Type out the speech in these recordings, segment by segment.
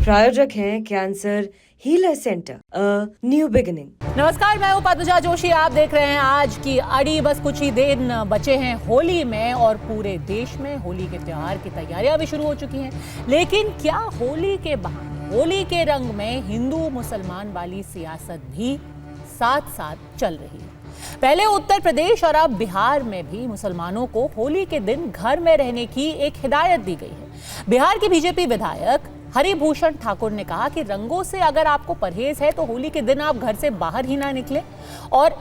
प्रायोजक हैं cancer healer centre, new beginning. नमस्कार, मैं हूं पद्मजा जोशी। आप देख रहे हैं आज की अड़ी। बस कुछ ही दिन बचे हैं होली में और पूरे देश में होली के त्योहार की तैयारियां भी शुरू हो चुकी हैं। लेकिन क्या होली के बहाने, होली के रंग में हिंदू मुसलमान वाली सियासत भी साथ साथ चल रही है? पहले उत्तर प्रदेश और अब बिहार में भी मुसलमानों को होली के दिन घर में रहने की एक हिदायत दी गई है। बिहार के बीजेपी विधायक हरिभूषण ठाकुर ने कहा कि रंगों से अगर आपको परहेज है तो होली के दिन आप घर से बाहर ही ना निकलें। और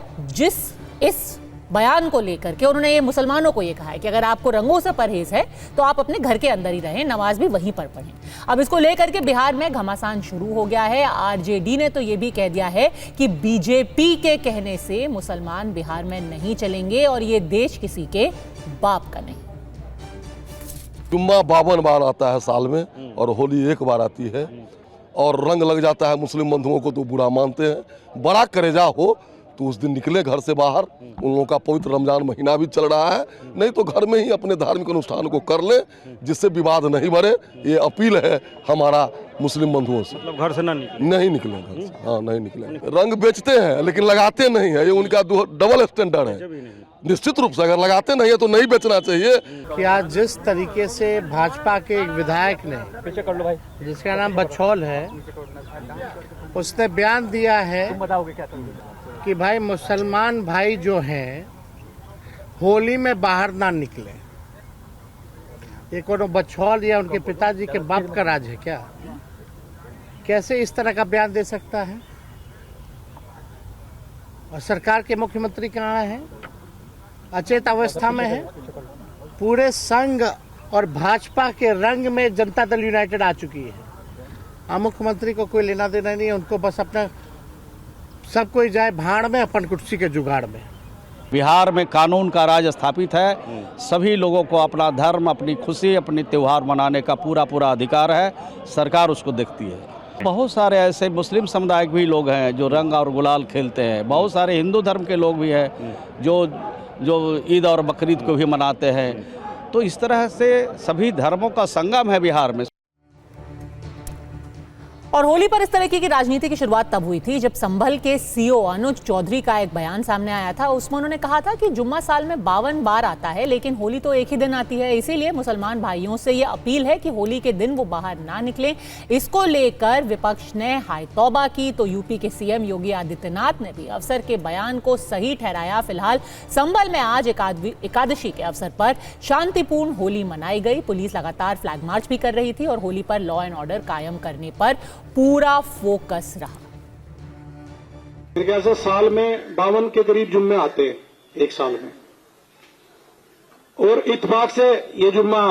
इस बयान को लेकर के उन्होंने ये मुसलमानों को ये कहा है कि अगर आपको रंगों से परहेज है तो आप अपने घर के अंदर ही रहें, नमाज भी वहीं पर पढ़ें। अब इसको लेकर के बिहार में घमासान शुरू हो गया है। आरजेडी ने तो ये भी कह दिया है कि बीजेपी के कहने से मुसलमान बिहार में नहीं चलेंगे और ये देश किसी के बाप का नहीं। जुम्मा 52 बार आता है साल में और होली एक बार आती है और रंग लग जाता है। मुस्लिम बंधुओं को तो बुरा मानते हैं। बड़ा करेजा हो तो उस दिन निकले घर से बाहर। उन लोगों का पवित्र रमजान महीना भी चल रहा है, नहीं तो घर में ही अपने धार्मिक अनुष्ठान को कर ले जिससे विवाद नहीं बढ़े। ये अपील है हमारा मुस्लिम बंधुओं से। मतलब घर से नहीं निकले घर से। हाँ, नहीं निकले। रंग बेचते हैं लेकिन लगाते नहीं है, ये उनका डबल स्टैंडर्ड है। निश्चित रूप से अगर लगाते नहीं है तो नहीं बेचना चाहिए। कि आज जिस तरीके से भाजपा के एक विधायक ने, पीछे कर लो भाई, जिसका नाम बछौल है, उसने बयान दिया है कि भाई मुसलमान भाई जो हैं होली में बाहर ना निकले। ये कोनो बछौल या उनके पिताजी के बाप का राज है क्या? कैसे इस तरह का बयान दे सकता है? और सरकार के मुख्यमंत्री कहाँ हैं? अचेत अवस्था में है। पूरे संघ और भाजपा के रंग में जनता दल यूनाइटेड आ चुकी है। अब मुख्यमंत्री को कोई लेना देना नहीं है, उनको बस अपना सब कोई जाए भाड़ में, अपन कुर्सी के जुगाड़ में। बिहार में कानून का राज स्थापित है। सभी लोगों को अपना धर्म, अपनी खुशी, अपनी त्यौहार मनाने का पूरा अधिकार है। सरकार उसको देखती है। बहुत सारे ऐसे मुस्लिम समुदाय के भी लोग हैं जो रंग और गुलाल खेलते हैं। बहुत सारे हिंदू धर्म के लोग भी हैं जो ईद और बकरीद को भी मनाते हैं। तो इस तरह से सभी धर्मों का संगम है बिहार में। और होली पर इस तरह की राजनीति की शुरुआत तब हुई थी जब संभल के सीओ अनुज चौधरी का एक बयान सामने आया था। उसमें उन्होंने कहा था कि जुम्मा साल में 52 बार आता है लेकिन होली तो एक ही दिन आती है। इसीलिए मुसलमान भाइयों से ये अपील है कि होली के दिन वो बाहर ना निकलें। इसको लेकर विपक्ष ने हाय तौबा की तो यूपी के सीएम योगी आदित्यनाथ ने भी अफसर के बयान को सही ठहराया। फिलहाल संभल में आज एकादशी के अवसर पर शांतिपूर्ण होली मनाई गई। पुलिस लगातार फ्लैग मार्च भी कर रही थी और होली पर लॉ एंड ऑर्डर कायम करने पर पूरा फोकस रहा। मेरे ख्याल से साल में 52 के करीब जुम्मे आते हैं एक साल में, और इत्तेफाक से ये जुम्मा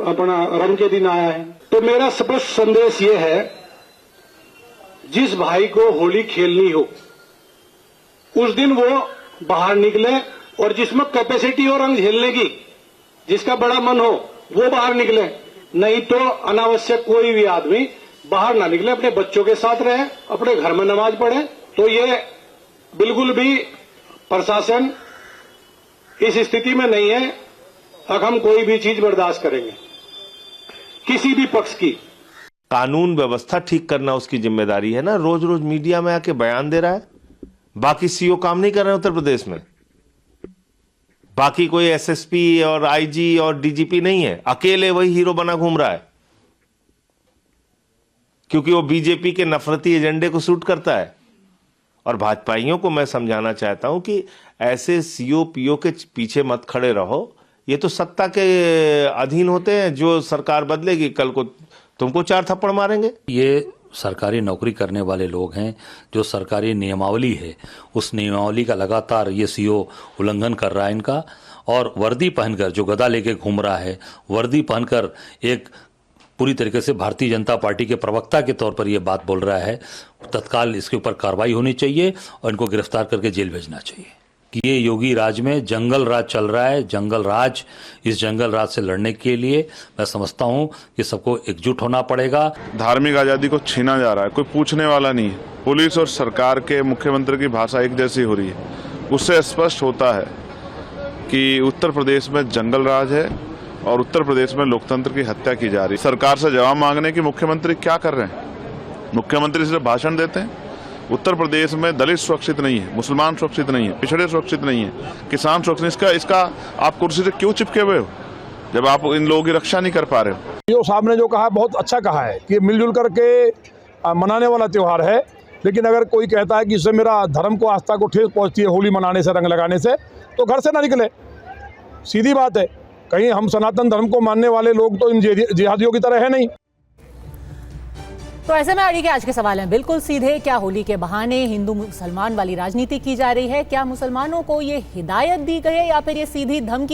अपना रंग के दिन आया है। तो मेरा स्पष्ट संदेश ये है, जिस भाई को होली खेलनी हो उस दिन वो बाहर निकले, और जिसमें कैपेसिटी हो रंग झेलने की, जिसका बड़ा मन हो वो बाहर निकले। नहीं तो अनावश्यक कोई भी आदमी बाहर ना निकले, अपने बच्चों के साथ रहे, अपने घर में नमाज पढ़े। तो ये बिल्कुल भी प्रशासन इस स्थिति में नहीं है अब हम कोई भी चीज बर्दाश्त करेंगे किसी भी पक्ष की। कानून व्यवस्था ठीक करना उसकी जिम्मेदारी है ना। रोज रोज मीडिया में आके बयान दे रहा है। बाकी सीओ काम नहीं कर रहे उत्तर प्रदेश में। बाकी कोई एसएसपी और आईजी और डीजीपी नहीं है, अकेले वही हीरो बना घूम रहा है क्योंकि वो बीजेपी के नफरती एजेंडे को सूट करता है। और भाजपाइयों को मैं समझाना चाहता हूं कि ऐसे सीओ पीओ के पीछे मत खड़े रहो। ये तो सत्ता के अधीन होते हैं। जो सरकार बदलेगी कल को तुमको 4 थप्पड़ मारेंगे। ये सरकारी नौकरी करने वाले लोग हैं। जो सरकारी नियमावली है उस नियमावली का लगातार ये सीओ उल्लंघन कर रहा है इनका। और वर्दी पहनकर जो गदा लेके घूम रहा है, वर्दी पहनकर एक पूरी तरीके से भारतीय जनता पार्टी के प्रवक्ता के तौर पर यह बात बोल रहा है। तत्काल इसके ऊपर कार्रवाई होनी चाहिए और इनको गिरफ्तार करके जेल भेजना चाहिए। कि ये योगी राज में जंगल राज चल रहा है। जंगल राज, इस जंगल राज से लड़ने के लिए मैं समझता हूं कि सबको एकजुट होना पड़ेगा। धार्मिक आजादी को छीना जा रहा है, कोई पूछने वाला नहीं है। पुलिस और सरकार के मुख्यमंत्री की भाषा एक जैसी हो रही है। उससे स्पष्ट होता है कि उत्तर प्रदेश में जंगल राज है और उत्तर प्रदेश में लोकतंत्र की हत्या की जा रही है। सरकार से जवाब मांगने की मुख्यमंत्री क्या कर रहे हैं? मुख्यमंत्री सिर्फ भाषण देते हैं। उत्तर प्रदेश में दलित सुरक्षित नहीं है, मुसलमान सुरक्षित नहीं है, पिछड़े सुरक्षित नहीं है, किसान सुरक्षित। इसका आप कुर्सी से क्यों चिपके हुए हो जब आप इन लोगों की रक्षा नहीं कर पा रहे हो? सीओ साहब ने जो कहा बहुत अच्छा कहा है कि मिलजुल करके मनाने वाला त्यौहार है, लेकिन अगर कोई कहता है कि इससे मेरा धर्म को, आस्था को ठेस पहुंचती है होली मनाने से, रंग लगाने से, तो घर से ना निकले। सीधी बात है। कहीं हम सनातन धर्म को मानने वाले लोग तो इन जिहादियों की तरह है नहीं। तो ऐसे में अड़ी के आज के सवाल हैं बिल्कुल सीधे। क्या होली के बहाने हिंदू मुसलमान वाली राजनीति की जा रही है? क्या मुसलमानों को ये हिदायत दी गई है या फिर ये सीधी धमकी है